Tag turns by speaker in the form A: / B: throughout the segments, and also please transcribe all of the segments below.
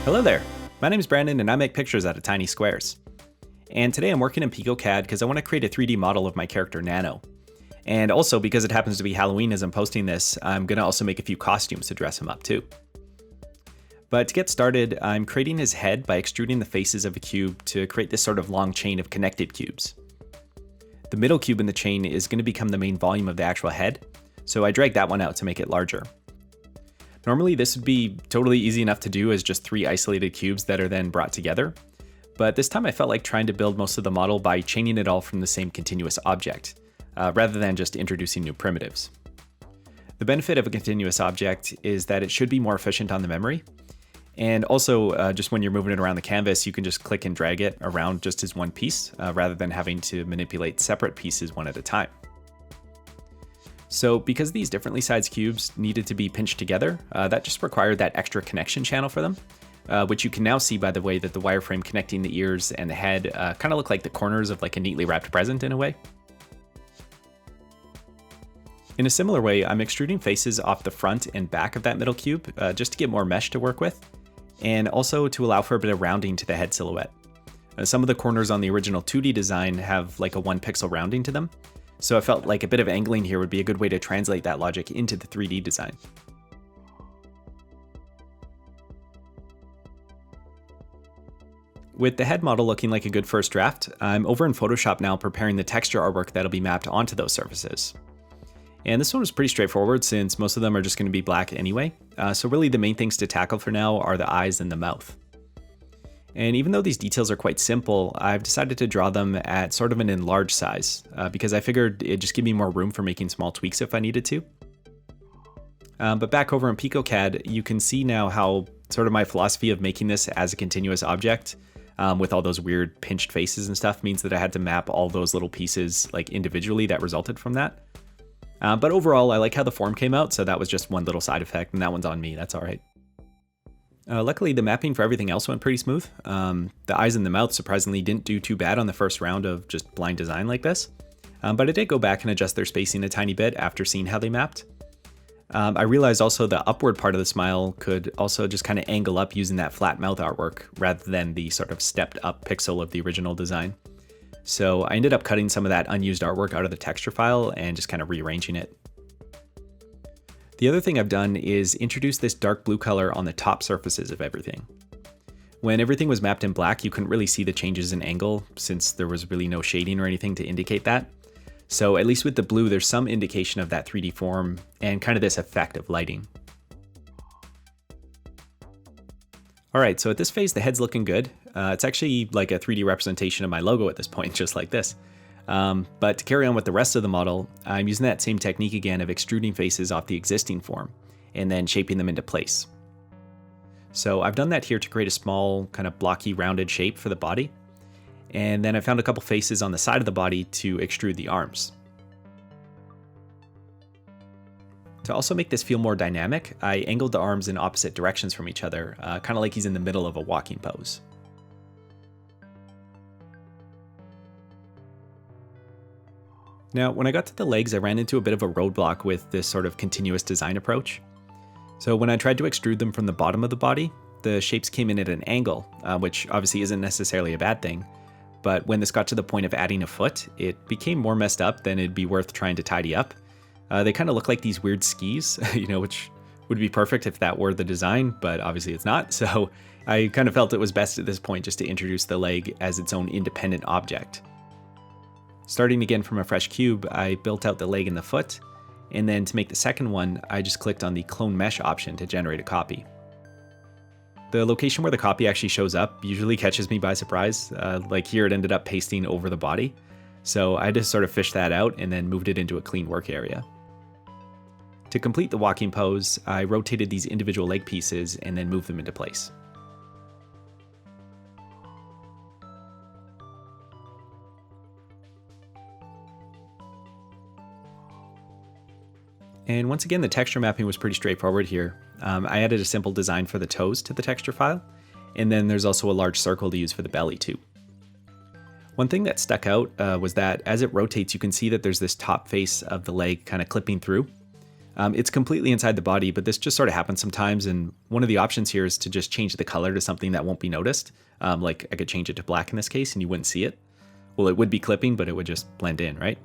A: Hello there, my name is Brandon and I make pictures out of tiny squares. And today I'm working in picoCAD because I want to create a 3D model of my character Nano. And also because it happens to be Halloween as I'm posting this, I'm going to also make a few costumes to dress him up too. But to get started, I'm creating his head by extruding the faces of a cube to create this sort of long chain of connected cubes. The middle cube in the chain is going to become the main volume of the actual head, so I drag that one out to make it larger. Normally this would be totally easy enough to do as just 3 isolated cubes that are then brought together, but this time I felt like trying to build most of the model by chaining it all from the same continuous object, rather than just introducing new primitives. The benefit of a continuous object is that it should be more efficient on the memory, and also just when you're moving it around the canvas, you can just click and drag it around just as one piece, rather than having to manipulate separate pieces one at a time. So because these differently sized cubes needed to be pinched together, that just required that extra connection channel for them, which you can now see by the way that the wireframe connecting the ears and the head kind of look like the corners of like a neatly wrapped present in a way. In a similar way, I'm extruding faces off the front and back of that middle cube just to get more mesh to work with, and also to allow for a bit of rounding to the head silhouette. Some of the corners on the original 2D design have like a 1 pixel rounding to them, so I felt like a bit of angling here would be a good way to translate that logic into the 3D design. With the head model looking like a good first draft, I'm over in Photoshop now preparing the texture artwork that'll be mapped onto those surfaces. And this one was pretty straightforward since most of them are just going to be black anyway, so really the main things to tackle for now are the eyes and the mouth. And even though these details are quite simple, I've decided to draw them at sort of an enlarged size, because I figured it'd just give me more room for making small tweaks if I needed to. But back over in picoCAD, you can see now how sort of my philosophy of making this as a continuous object, with all those weird pinched faces and stuff, means that I had to map all those little pieces like individually that resulted from that. But overall, I like how the form came out, so that was just one little side effect, and that one's on me, that's alright. Luckily, the mapping for everything else went pretty smooth. The eyes and the mouth surprisingly didn't do too bad on the first round of just blind design like this, but I did go back and adjust their spacing a tiny bit after seeing how they mapped. I realized also the upward part of the smile could also just kind of angle up using that flat mouth artwork rather than the sort of stepped up pixel of the original design. So I ended up cutting some of that unused artwork out of the texture file and just kind of rearranging it. The other thing I've done is introduce this dark blue color on the top surfaces of everything. When everything was mapped in black, you couldn't really see the changes in angle since there was really no shading or anything to indicate that. So at least with the blue, there's some indication of that 3D form and kind of this effect of lighting. Alright, so at this phase, the head's looking good. It's actually like a 3D representation of my logo at this point, just like this. But to carry on with the rest of the model, I'm using that same technique again of extruding faces off the existing form and then shaping them into place. So I've done that here to create a small kind of blocky rounded shape for the body. And then I found a couple faces on the side of the body to extrude the arms. To also make this feel more dynamic, I angled the arms in opposite directions from each other, kind of like he's in the middle of a walking pose. Now, when I got to the legs, I ran into a bit of a roadblock with this sort of continuous design approach. So when I tried to extrude them from the bottom of the body, the shapes came in at an angle, which obviously isn't necessarily a bad thing. But when this got to the point of adding a foot, it became more messed up than it'd be worth trying to tidy up. They kind of look like these weird skis, which would be perfect if that were the design, but obviously it's not. So I kind of felt it was best at this point just to introduce the leg as its own independent object. Starting again from a fresh cube, I built out the leg and the foot, and then to make the second one, I just clicked on the clone mesh option to generate a copy. The location where the copy actually shows up usually catches me by surprise, like here it ended up pasting over the body, so I just sort of fished that out and then moved it into a clean work area. To complete the walking pose, I rotated these individual leg pieces and then moved them into place. And once again, the texture mapping was pretty straightforward here. I added a simple design for the toes to the texture file, and then there's also a large circle to use for the belly too. One thing that stuck out was that as it rotates, you can see that there's this top face of the leg kind of clipping through. It's completely inside the body, but this just sort of happens sometimes, and one of the options here is to just change the color to something that won't be noticed. Like I could change it to black in this case and you wouldn't see it. Well, it would be clipping, but it would just blend in, right?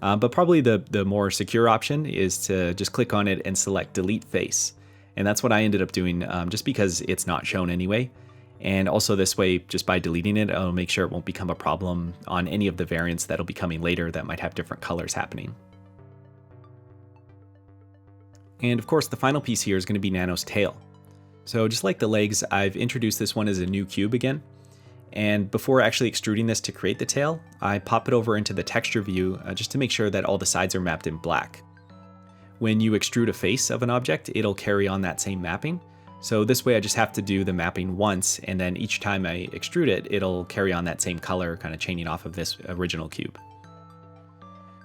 A: But probably the more secure option is to just click on it and select delete face. And that's what I ended up doing just because it's not shown anyway. And also this way, just by deleting it, I'll make sure it won't become a problem on any of the variants that'll be coming later that might have different colors happening. And of course, the final piece here is going to be Nano's tail. So just like the legs, I've introduced this one as a new cube again. And before actually extruding this to create the tail, I pop it over into the texture view just to make sure that all the sides are mapped in black. When you extrude a face of an object, it'll carry on that same mapping. So this way I just have to do the mapping once, and then each time I extrude it, it'll carry on that same color, kind of chaining off of this original cube.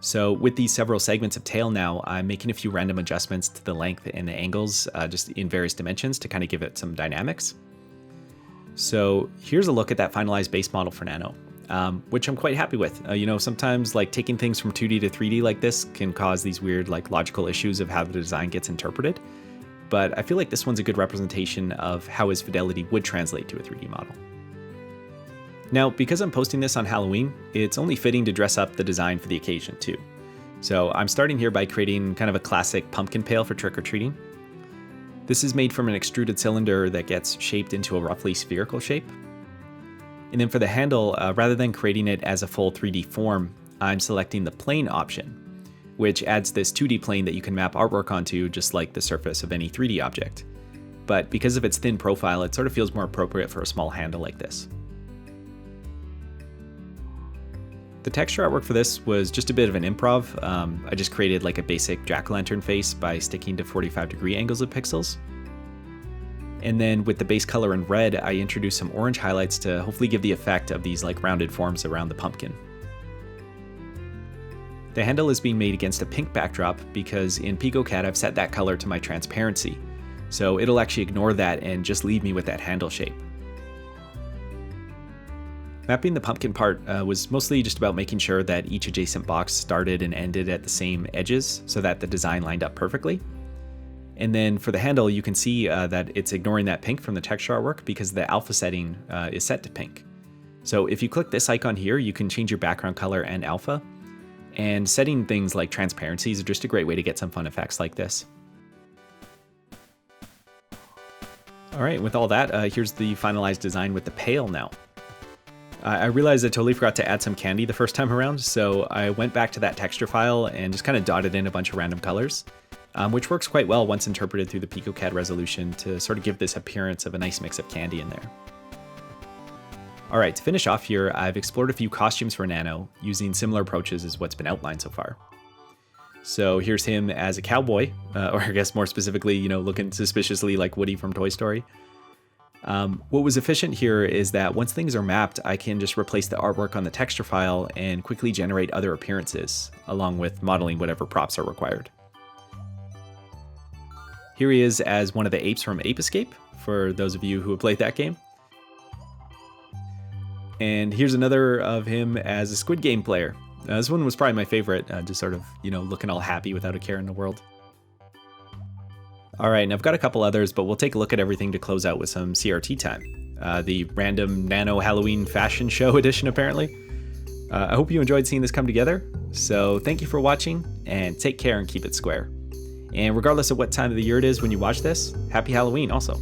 A: So with these several segments of tail now, I'm making a few random adjustments to the length and the angles just in various dimensions to kind of give it some dynamics. So here's a look at that finalized base model for Nano, which I'm quite happy with. Sometimes like taking things from 2D to 3D like this can cause these weird like logical issues of how the design gets interpreted. But I feel like this one's a good representation of how his fidelity would translate to a 3D model. Now, because I'm posting this on Halloween, it's only fitting to dress up the design for the occasion too. So I'm starting here by creating kind of a classic pumpkin pail for trick-or-treating. This is made from an extruded cylinder that gets shaped into a roughly spherical shape. And then for the handle, rather than creating it as a full 3D form, I'm selecting the plane option, which adds this 2D plane that you can map artwork onto just like the surface of any 3D object. But because of its thin profile, it sort of feels more appropriate for a small handle like this. The texture artwork for this was just a bit of an improv. I just created like a basic jack-o'-lantern face by sticking to 45-degree angles of pixels. And then with the base color in red, I introduced some orange highlights to hopefully give the effect of these like rounded forms around the pumpkin. The handle is being made against a pink backdrop because in picoCAD I've set that color to my transparency. So it'll actually ignore that and just leave me with that handle shape. Mapping the pumpkin part was mostly just about making sure that each adjacent box started and ended at the same edges so that the design lined up perfectly. And then for the handle, you can see that it's ignoring that pink from the texture artwork because the alpha setting is set to pink. So if you click this icon here, you can change your background color and alpha. And setting things like transparencies are just a great way to get some fun effects like this. All right, with all that, here's the finalized design with the pail now. I realized I totally forgot to add some candy the first time around, so I went back to that texture file and just kind of dotted in a bunch of random colors, which works quite well once interpreted through the picoCAD resolution to sort of give this appearance of a nice mix of candy in there. All right, to finish off here, I've explored a few costumes for Nano using similar approaches as what's been outlined so far. So here's him as a cowboy, or I guess more specifically, looking suspiciously like Woody from Toy Story. What was efficient here is that once things are mapped, I can just replace the artwork on the texture file and quickly generate other appearances, along with modeling whatever props are required. Here he is as one of the apes from Ape Escape, for those of you who have played that game. And here's another of him as a Squid Game player. This one was probably my favorite, just sort of, looking all happy without a care in the world. All right, and I've got a couple others, but we'll take a look at everything to close out with some CRT time. The random Nano Halloween fashion show edition, apparently. I hope you enjoyed seeing this come together. So thank you for watching, and take care and keep it square. And regardless of what time of the year it is when you watch this, happy Halloween also.